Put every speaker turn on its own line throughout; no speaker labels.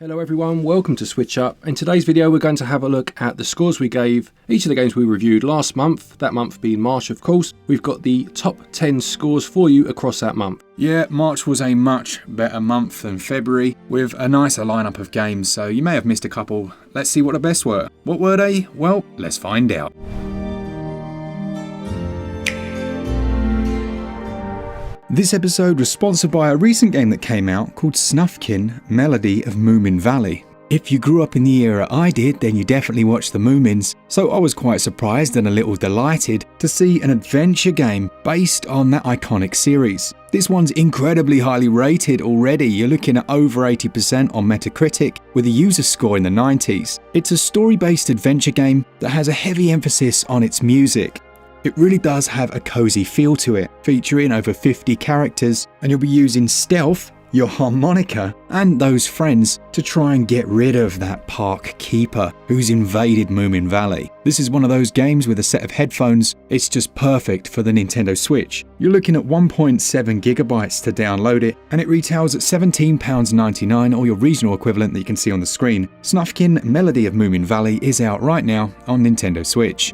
Hello everyone, welcome to SwitchUp. In today's video we're going to have a look at the scores we gave each of the games we reviewed last month, that month being March of course. We've got the top 10 scores for you across that month.
Yeah, March was a much better month than February, with a nicer lineup of games, so you may have missed a couple. Let's see what the best were. What were they? Well, let's find out. This episode was sponsored by a recent game that came out called Snufkin Melody of Moomin Valley. If you grew up in the era I did, then you definitely watched the Moomins, so I was quite surprised and a little delighted to see an adventure game based on that iconic series. This one's incredibly highly rated already, you're looking at over 80% on Metacritic, with a user score in the 90s. It's a story-based adventure game that has a heavy emphasis on its music. It really does have a cozy feel to it, featuring over 50 characters, and you'll be using stealth, your harmonica, and those friends to try and get rid of that park keeper who's invaded Moomin Valley. This is one of those games with a set of headphones, it's just perfect for the Nintendo Switch. You're looking at 1.7 gigabytes to download it, and it retails at £17.99, or your regional equivalent that you can see on the screen. Snufkin Melody of Moomin Valley is out right now on Nintendo Switch.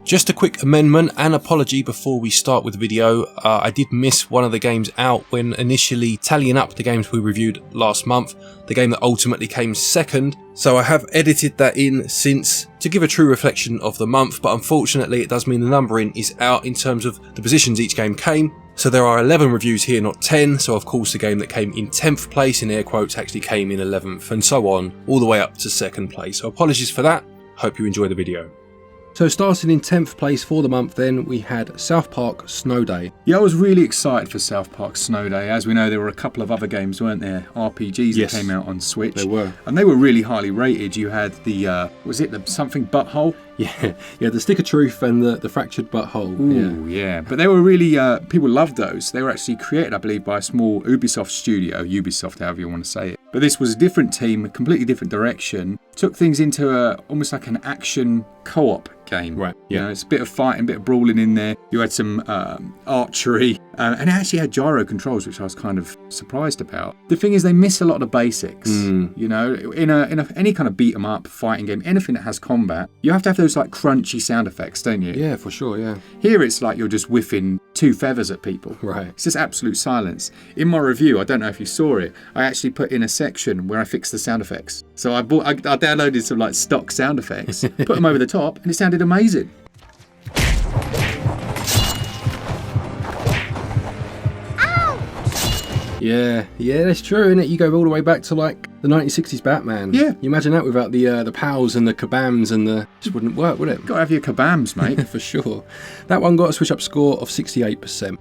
Just a quick amendment and apology before we start with the video. I did miss one of the games out when initially tallying up the games we reviewed last month, the game that ultimately came second. So I have edited that in since to give a true reflection of the month, but unfortunately it does mean the numbering is out in terms of the positions each game came. So there are 11 reviews here, not 10, so of course the game that came in 10th place in air quotes actually came in 11th and so on, all the way up to second place. So apologies for that, hope you enjoy the video. So starting in 10th place for the month then, we had South Park Snow Day.
Yeah, I was really excited for South Park Snow Day. As we know, there were a couple of other games, weren't there? RPGs that came out on Switch.
There were.
And they were really highly rated. You had the, was it the something butthole?
Yeah, the Stick of Truth and the Fractured Butthole.
Ooh, yeah. But they were really, people loved those. They were actually created, I believe, by a small Ubisoft studio, Ubisoft, however you want to say it. But this was a different team, a completely different direction. Took things into almost like an action co-op game.
Right,
yeah. You know, it's a bit of fighting, a bit of brawling in there. You had some archery, and it actually had gyro controls, which I was kind of surprised about. The thing is, they miss a lot of the basics. You know, in any kind of beat 'em up fighting game, anything that has combat, you have to have those like crunchy sound effects, don't you?
Yeah, for sure, yeah.
Here it's like you're just whiffing two feathers at people.
Right.
It's just absolute silence. In my review, I don't know if you saw it, I actually put in a section where I fixed the sound effects. So I downloaded some like stock sound effects, put them over the top, and it sounded amazing.
Yeah, that's true, isn't it? You go all the way back to like the 1960s Batman.
Yeah.
You imagine that without the pals and the kabams and the... just wouldn't work, would it?
Gotta have your kabams, mate.
For sure. That one got a SwitchUp score of 68%.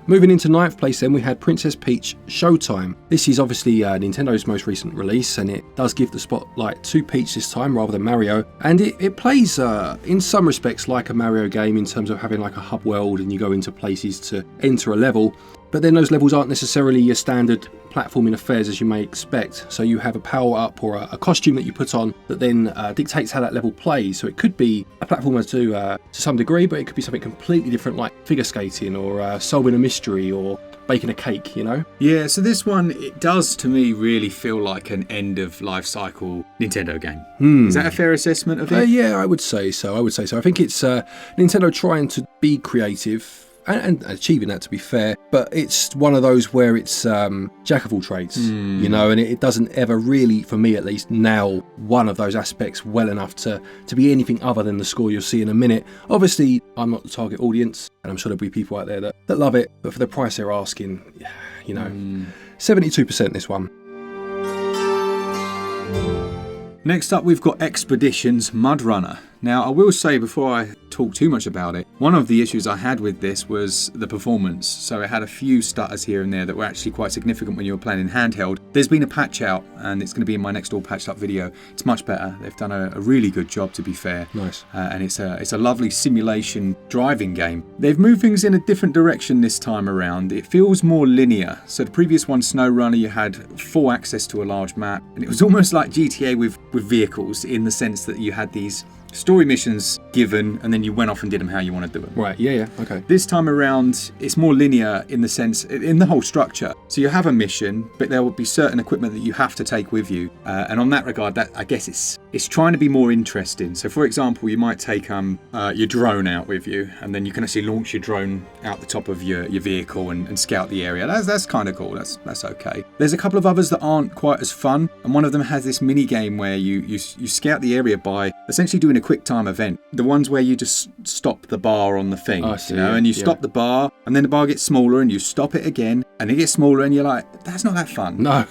Moving into 9th place then, we had Princess Peach Showtime. This is obviously Nintendo's most recent release, and it does give the spotlight to Peach this time rather than Mario. And it plays in some respects like a Mario game in terms of having like a hub world and you go into places to enter a level. But then those levels aren't necessarily your standard platforming affairs as you may expect. So you have a power-up or a costume that you put on that then dictates how that level plays. So it could be a platformer to some degree, but it could be something completely different like figure skating or solving a mystery or baking a cake, you know?
Yeah, so this one, it does to me really feel like an end of life cycle Nintendo game. Is that a fair assessment of it?
Yeah, I would say so. I think it's Nintendo trying to be creative and achieving that, to be fair, but it's one of those where it's jack of all trades, you know, and it doesn't ever really, for me at least, nail one of those aspects well enough to be anything other than the score you'll see in a minute. Obviously, I'm not the target audience, and I'm sure there'll be people out there that love it, but for the price they're asking, you know, 72% this one.
Next up, we've got Expeditions Mud Runner. Now, I will say before I talk too much about it, one of the issues I had with this was the performance. So it had a few stutters here and there that were actually quite significant when you were playing in handheld. There's been a patch out, and it's going to be in my next all patched up video. It's much better. They've done a really good job, to be fair.
Nice.
And it's a lovely simulation driving game. They've moved things in a different direction this time around. It feels more linear. So the previous one, Snow Runner, you had full access to a large map, and it was almost like GTA with vehicles in the sense that you had these story missions given, and then you went off and did them how you want to do them.
Right, yeah, okay.
This time around, it's more linear in the sense, in the whole structure. So you have a mission, but there will be certain equipment that you have to take with you. And on that regard, that I guess it's trying to be more interesting. So for example, you might take your drone out with you, and then you can actually launch your drone out the top of your vehicle and scout the area. That's kind of cool. That's okay. There's a couple of others that aren't quite as fun, and one of them has this mini game where you scout the area by essentially doing a quick time event. The ones where you just stop the bar on the thing, and you stop the bar, and then the bar gets smaller, and you stop it again, and it gets smaller, and you're like, that's not that fun.
No.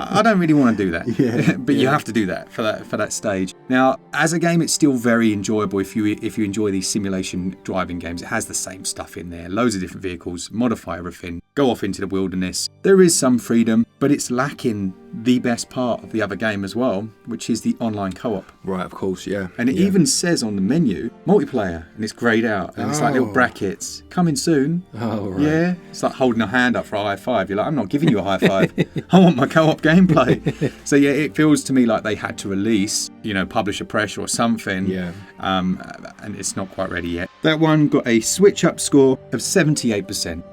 I don't really want to do that. But you have to do that for that stage. Now, as a game, it's still very enjoyable if you enjoy these simulation driving games. It has the same stuff in there, loads of different vehicles, modify everything, go off into the wilderness. There is some freedom, but it's lacking the best part of the other game as well, which is the online co-op.
Right, of course, yeah.
And it even says on the menu, multiplayer, and it's greyed out, and it's like little brackets, coming soon.
Oh, right.
Yeah, it's like holding a hand up for a high five. You're like, I'm not giving you a high five. I want my co-op gameplay. So yeah, it feels to me like they had to release, publisher pressure or something.
Yeah.
And it's not quite ready yet. That one got a SwitchUp score of 78%.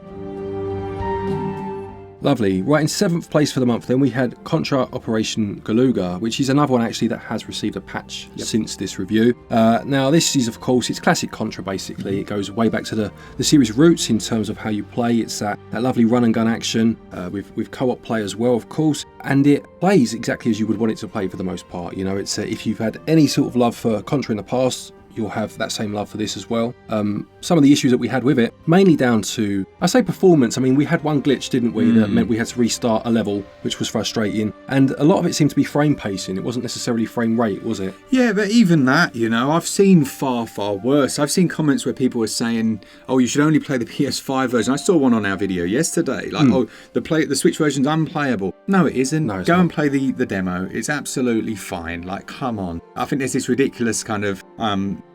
Lovely. Right, in 7th place for the month then we had Contra Operation Galuga, which is another one actually that has received a patch since this review. Now this is, of course, it's classic Contra basically. It goes way back to the series roots in terms of how you play. It's that lovely run and gun action with co-op play as well, of course, and it plays exactly as you would want it to play for the most part. It's if you've had any sort of love for Contra in the past, you'll have that same love for this as well. Some of the issues that we had with it, mainly down to, I say performance, I mean, we had one glitch, didn't we, that meant we had to restart a level, which was frustrating. And a lot of it seemed to be frame pacing. It wasn't necessarily frame rate, was it?
Yeah, but even that, I've seen far, far worse. I've seen comments where people were saying, oh, you should only play the PS5 version. I saw one on our video yesterday, like, oh, the Switch version's unplayable. No, it isn't.
No,
Go and play the demo. It's absolutely fine. Like, come on. I think there's this ridiculous kind of,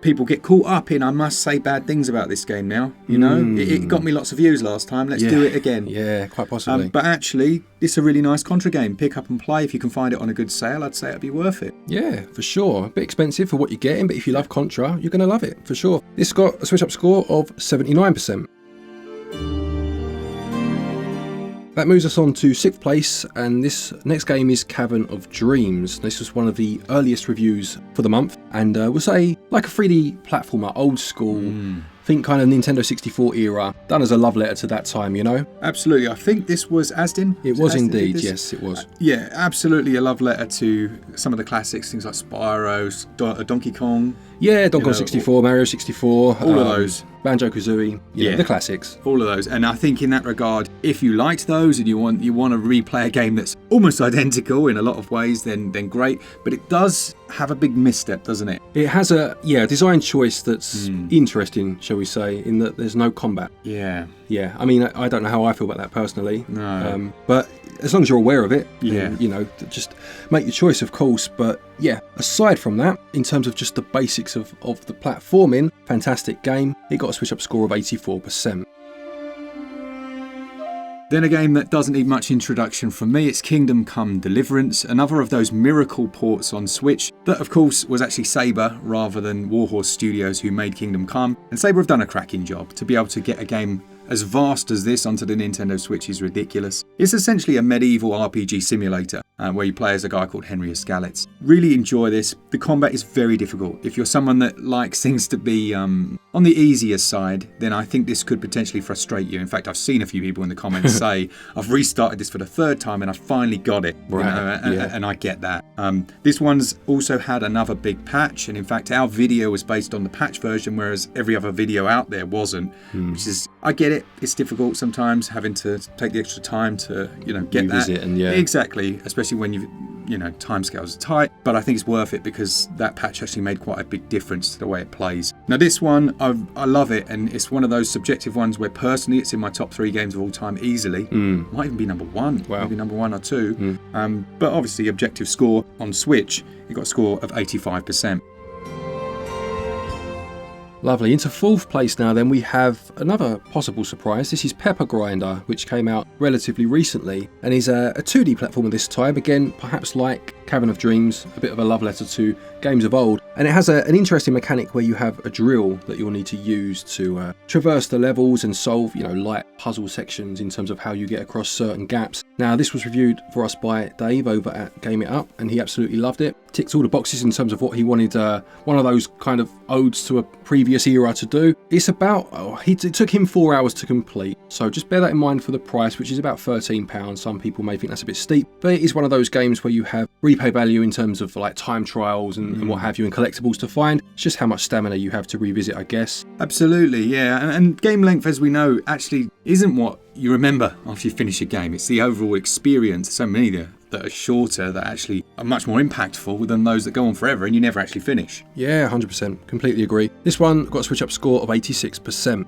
people get caught up in, I must say bad things about this game now. It got me lots of views last time. Let's do it again.
Yeah, quite possibly.
But actually, it's a really nice Contra game. Pick up and play. If you can find it on a good sale, I'd say it'd be worth it.
Yeah, for sure. A bit expensive for what you're getting, but if you love Contra, you're going to love it, for sure. This got a SwitchUp score of 79%. That moves us on to 6th place, and this next game is Cavern of Dreams. This was one of the earliest reviews for the month, and we'll say like a 3D platformer, old school. Think kind of Nintendo 64 era, done as a love letter to that time,
Absolutely. I think this was Asdin.
It was indeed, yes, it was.
Yeah, absolutely a love letter to some of the classics, things like Spyro, Donkey Kong.
Yeah, Donkey Kong 64, Mario 64.
All of those.
Banjo-Kazooie, the classics.
All of those. And I think in that regard, if you liked those and you want to replay a game that's almost identical in a lot of ways, then great. But it does have a big misstep, doesn't it?
It has a design choice that's interesting, shall we say, in that there's no combat.
Yeah.
Yeah, I mean, I don't know how I feel about that personally.
No.
But as long as you're aware of it,
yeah,
then, just make your choice, of course. But yeah, aside from that, in terms of just the basics of the platforming, fantastic game. It got a SwitchUp score of 84%.
Then a game that doesn't need much introduction from me, it's Kingdom Come Deliverance, another of those miracle ports on Switch that of course was actually Saber rather than Warhorse Studios who made Kingdom Come, and Saber have done a cracking job. To be able to get a game as vast as this onto the Nintendo Switch is ridiculous. It's essentially a medieval RPG simulator where you play as a guy called Henry Skalitz. Really enjoy this. The combat is very difficult. If you're someone that likes things to be on the easier side, then I think this could potentially frustrate you. In fact, I've seen a few people in the comments say, I've restarted this for the 3rd time and I finally got it.
Right.
And I get that. This one's also had another big patch, and in fact our video was based on the patch version, whereas every other video out there wasn't, which is, I get it. It's difficult sometimes having to take the extra time to, get
revisit
that.
And
Exactly, especially when timescales are tight. But I think it's worth it because that patch actually made quite a big difference to the way it plays. Now this one, I love it, and it's one of those subjective ones where personally it's in my top 3 games of all time easily. Might even be number 1, maybe number 1 or 2. But obviously objective score on Switch, it got a score of 85%.
Lovely. Into 4th place now then we have another possible surprise. This is Pepper Grinder, which came out relatively recently and is a 2D platformer this time. Again, perhaps like Cavern of Dreams, a bit of a love letter to games of old. And it has an interesting mechanic where you have a drill that you'll need to use to traverse the levels and solve, light puzzle sections in terms of how you get across certain gaps. Now, this was reviewed for us by Dave over at Game It Up, and he absolutely loved it. Ticks all the boxes in terms of what he wanted one of those kind of odes to a previous era to do. It's about, it took him 4 hours to complete, so just bear that in mind for the price, which is about £13. Some people may think that's a bit steep, but it is one of those games where you have repay value in terms of like time trials and what have you, and collectibles to find. It's just how much stamina you have to revisit, I guess.
Absolutely, yeah. And game length, as we know, actually isn't what you remember after you finish a game. It's the overall experience. So many that are shorter that actually are much more impactful than those that go on forever and you never actually finish.
Yeah, 100%. Completely agree. This one got a SwitchUp score of 86%.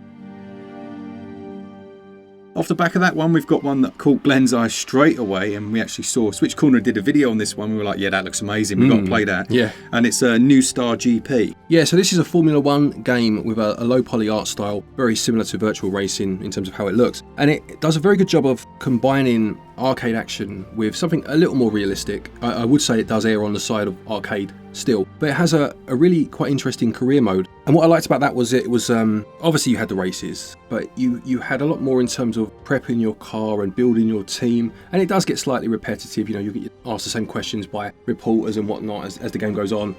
Off the back of that one, we've got one that caught Glen's eye straight away, and we actually saw Switch Corner did a video on this one. We were like, yeah, that looks amazing. We've got to play that.
Yeah.
And it's a New Star GP.
Yeah, so this is a Formula 1 game with a low poly art style, very similar to virtual racing in terms of how it looks. And it does a very good job of combining arcade action with something a little more realistic. I would say it does err on the side of arcade still, but it has a really quite interesting career mode. And what I liked about that was it was obviously you had the races, but you had a lot more in terms of prepping your car and building your team, and it does get slightly repetitive. You get asked the same questions by reporters and whatnot as the game goes on,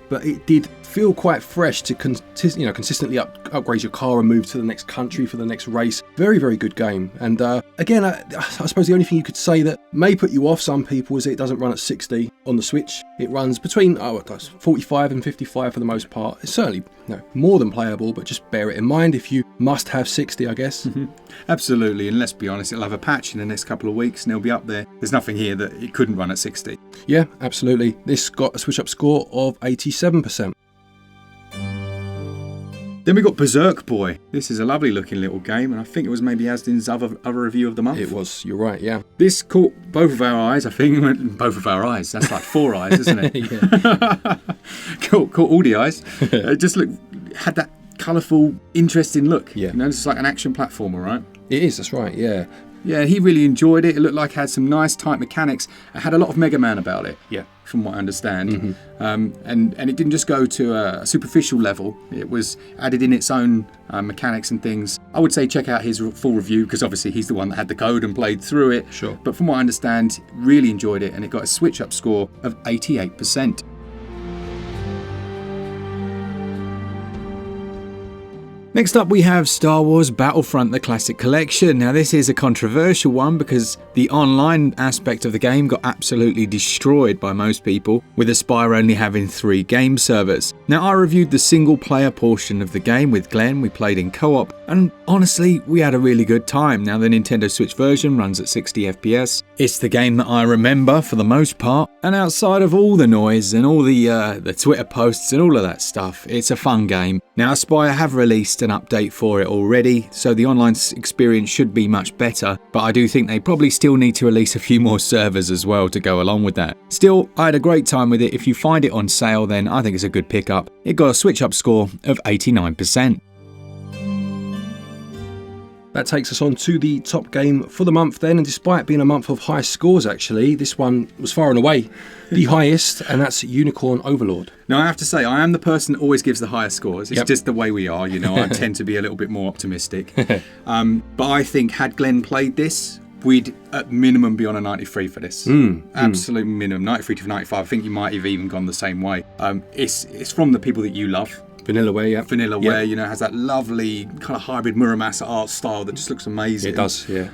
but it did feel quite fresh to consistently upgrade your car and move to the next country for the next race. Very, very good game. And again, I suppose the only thing you could say that may put you off some people is that it doesn't run at 60 on the Switch. It runs between 45 and 55 for the most part. It's certainly more than playable, but just bear it in mind if you must have 60, I guess.
Absolutely, and let's be honest, it'll have a patch in the next couple of weeks and it'll be up there. There's nothing here that it couldn't run at 60.
Yeah, absolutely. This got a SwitchUp score of 87%.
Then we got Berserk Boy. This is a lovely looking little game, and I think it was maybe Asdin's other review of the month.
It was, you're right, yeah.
This caught both of our eyes, I think. Both of our eyes, that's like 4 eyes, isn't it?
Yeah.
Caught all the eyes. It just had that colourful, interesting look.
Yeah.
It's like an action platformer, right?
It is, that's right, yeah.
Yeah, he really enjoyed it. It looked like it had some nice tight mechanics. It had a lot of Mega Man about it.
Yeah.
From what I understand. And it didn't just go to a superficial level. It was added in its own mechanics and things. I would say check out his full review, because obviously he's the one that had the code and played through it.
Sure.
But from what I understand, really enjoyed it, and it got a SwitchUp score of 88%. Next up we have Star Wars Battlefront: The Classic Collection. Now this is a controversial one because the online aspect of the game got absolutely destroyed by most people, with Aspire only having 3 game servers. Now I reviewed the single player portion of the game with Glen. We played in co-op, and honestly we had a really good time. Now the Nintendo Switch version runs at 60 FPS. It's the game that I remember for the most part, and outside of all the noise and all the Twitter posts and all of that stuff, it's a fun game. Now Aspire have released an update for it already, so the online experience should be much better, but I do think they probably still need to release a few more servers as well to go along with that. Still, I had a great time with it. If you find it on sale, then I think it's a good pickup. It got a SwitchUp score of 89%.
That takes us on to the top game for the month then, and despite being a month of high scores actually, this one was far and away the highest, and that's Unicorn Overlord.
Now I have to say, I am the person that always gives the highest scores. It's just the way we are, I tend to be a little bit more optimistic. But I think had Glen played this, we'd at minimum be on a 93 for this. Absolute minimum, 93 to 95. I think you might have even gone the same way. It's from the people that you love.
Vanillaware, yeah.
Vanillaware, has that lovely kind of hybrid Muramasa art style that just looks amazing.
It does, yeah.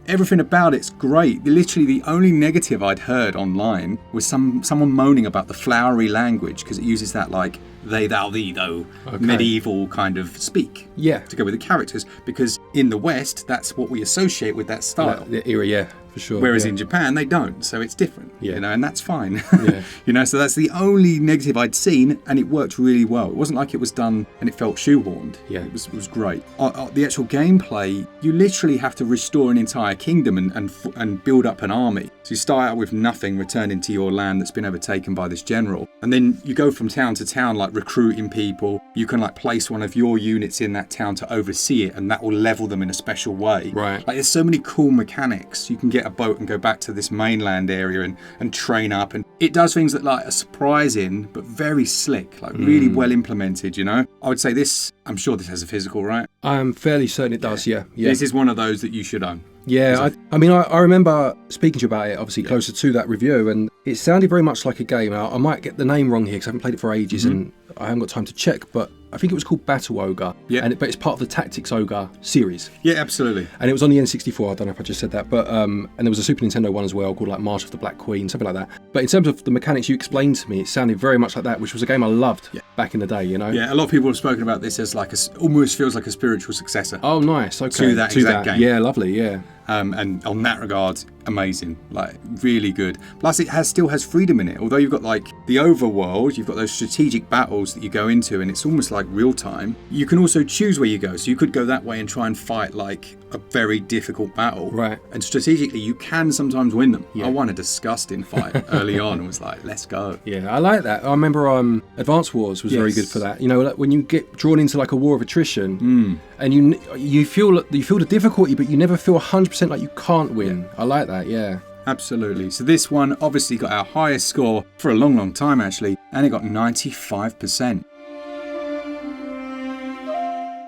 Everything about it's great. Literally the only negative I'd heard online was someone moaning about the flowery language, because it uses that like they, thou, thee, though, medieval kind of speak to go with the characters, because in the West, that's what we associate with that style.
The era, yeah. For sure.
Whereas in Japan, they don't. So it's different,
Yeah.
you know, and that's fine.
Yeah.
You know, so that's the only negative I'd seen, and it worked really well. It wasn't like it was done and it felt shoehorned.
Yeah.
It was great. The actual gameplay, you literally have to restore an entire kingdom and build up an army. So you start out with nothing, returning to your land that's been overtaken by this general. And then you go from town to town, like recruiting people. You can like place one of your units in that town to oversee it, and that will level them in a special way.
Right.
Like there's so many cool mechanics. You can get a boat and go back to this mainland area and train up. And it does things that like are surprising, but very slick, like really well implemented, you know? I would say this, I'm sure this has a physical, right?
I'm fairly certain it does, yeah.
This is one of those that you should own.
Yeah, I mean, I remember speaking to you about it, obviously closer to that review, and it sounded very much like a game. I might get the name wrong here because I haven't played it for ages and I haven't got time to check, but I think it was called Battle Ogre, but it's part of the Tactics Ogre series.
Yeah, absolutely.
And it was on the N64, I don't know if I just said that, but and there was a Super Nintendo one as well called like March of the Black Queen, something like that. But in terms of the mechanics you explained to me, it sounded very much like that, which was a game I loved back in the day, you know?
Yeah, a lot of people have spoken about this as like almost feels like a spiritual successor.
Oh, nice. Okay.
To that exact game.
Yeah, lovely. Yeah.
And on that regard, amazing, like really good. Plus it still has freedom in it. Although you've got like the overworld, you've got those strategic battles that you go into and it's almost like real time. You can also choose where you go. So you could go that way and try and fight like a very difficult battle.
Right.
And strategically you can sometimes win them.
Yeah.
I won a disgusting fight early on and was like, let's go.
Yeah, I like that. I remember Advance Wars was very good for that. You know, like when you get drawn into like a war of attrition and you feel the difficulty, but you never feel 100% like you can't win. Yeah. I like that, yeah.
Absolutely. So this one obviously got our highest score for a long, long time actually, and it got 95%.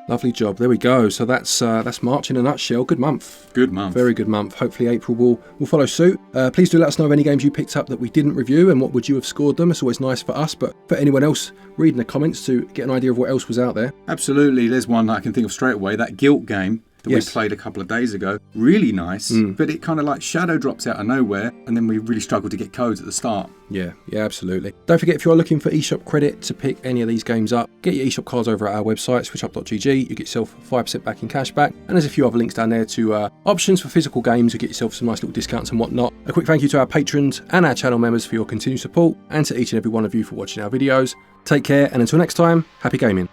Lovely job. There we go. So that's March in a nutshell. Good month.
Good month.
Very good month. Hopefully April will follow suit. Please do let us know of any games you picked up that we didn't review and what would you have scored them. It's always nice for us, but for anyone else reading the comments to get an idea of what else was out there.
Absolutely. There's one that I can think of straight away, that Guilt game that we played a couple of days ago. Really nice, but it kind of like shadow drops out of nowhere, and then we really struggled to get codes at the start.
Yeah, absolutely. Don't forget, if you are looking for eShop credit to pick any of these games up, get your eShop cards over at our website, switchup.gg. You get yourself 5% back in cash back, and there's a few other links down there to options for physical games. You get yourself some nice little discounts and whatnot. A quick thank you to our patrons and our channel members for your continued support, and to each and every one of you for watching our videos. Take care, and until next time, happy gaming.